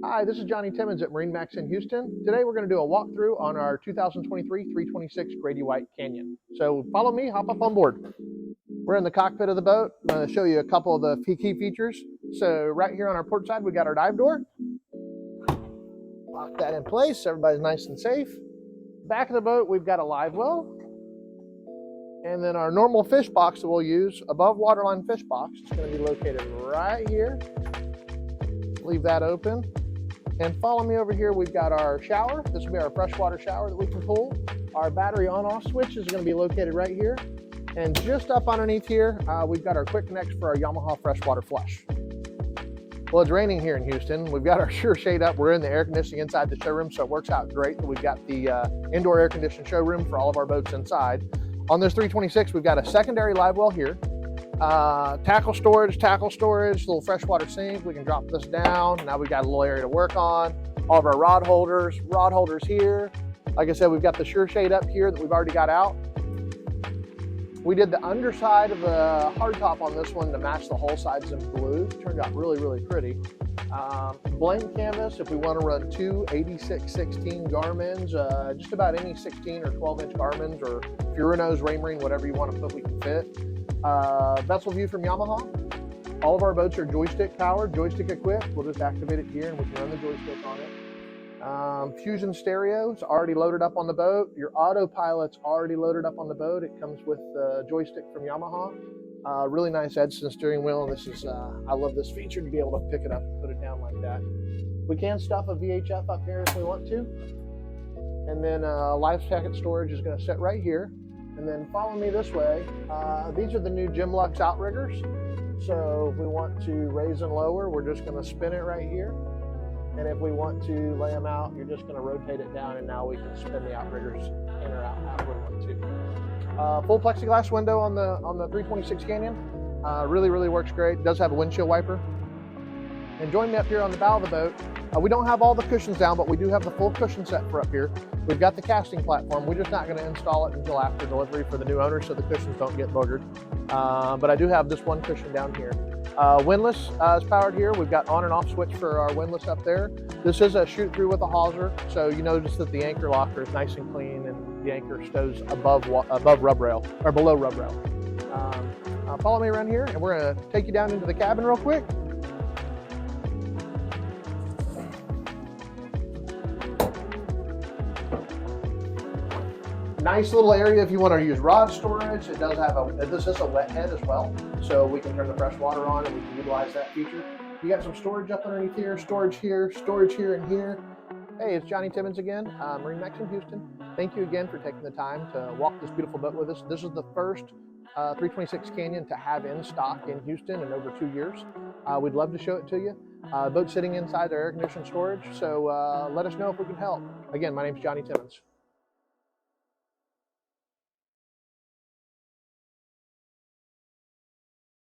Hi, this is Johnny Timmons at MarineMax in Houston. Today we're going to do a walkthrough on our 2023 326 Grady White Canyon. So follow me, hop up on board. We're in the cockpit of the boat. I'm going to show you a couple of the key features. So right here on our port side, we got our dive door. Lock that in place so everybody's nice and safe. Back of the boat, we've got a live well. And then our normal fish box that we'll use, above waterline fish box, is going to be located right here. Leave that open. And follow me over here, we've got our shower. This will be our freshwater shower that we can pull. Our battery on-off switch is going to be located right here. And just up underneath here, we've got our quick connect for our Yamaha freshwater flush. Well, it's raining here in Houston. We've got our Sure Shade up. We're in the air conditioning inside the showroom, so it works out great that we've got the indoor air conditioned showroom for all of our boats inside. On this 326, we've got a secondary live well here. Tackle storage, little freshwater sink. We can drop this down. Now we've got a little area to work on. All of our rod holders here. Like I said, we've got the Sure Shade up here that we've already got out. We did the underside of the hardtop on this one to match the hull sides in blue. Turned out really, really pretty. Blank canvas if we want to run two 86-16 Garmins, just about any 16 or 12-inch Garmins or Furinos, Raymarine, whatever you want to put, we can fit. Vessel view from Yamaha. All of our boats are joystick powered, joystick equipped. We'll just activate it here and we can run the joystick on it. Fusion stereos already loaded up on the boat. Your autopilot's already loaded up on the boat. It comes with the joystick from Yamaha. Really nice Edson steering wheel. This is, I love this feature to be able to pick it up and put it down like that. We can stuff a VHF up here if we want to. And then life jacket storage is going to sit right here. And then follow me this way. These are the new Gemlux outriggers. So if we want to raise and lower, we're just going to spin it right here. And if we want to lay them out, you're just going to rotate it down, and now we can spin the outriggers in or out however we want to. Full plexiglass window on the 326 Canyon. Really, really works great. It does have a windshield wiper. And join me up here on the bow of the boat. We don't have all the cushions down, but we do have the full cushion set for up here. We've got the casting platform. We're just not going to install it until after delivery for the new owner, so the cushions don't get boogered. But I do have this one cushion down here. Windlass is powered here. We've got on and off switch for our windlass up there. This is a shoot through with a hawser, so you notice that the anchor locker is nice and clean, and the anchor stows above rub rail or below rub rail. Follow me around here, and we're going to take you down into the cabin real quick. Nice little area if you want to use rod storage. It does have this is a wet head as well, so we can turn the fresh water on and we can utilize that feature. You got some storage up underneath here, storage here and here. Hey, it's Johnny Timmons again, MarineMax in Houston. Thank you again for taking the time to walk this beautiful boat with us. This is the first 326 Canyon to have in stock in Houston in over 2 years. We'd love to show it to you. Boat sitting inside their air conditioned storage, so let us know if we can help. Again, my name's Johnny Timmons.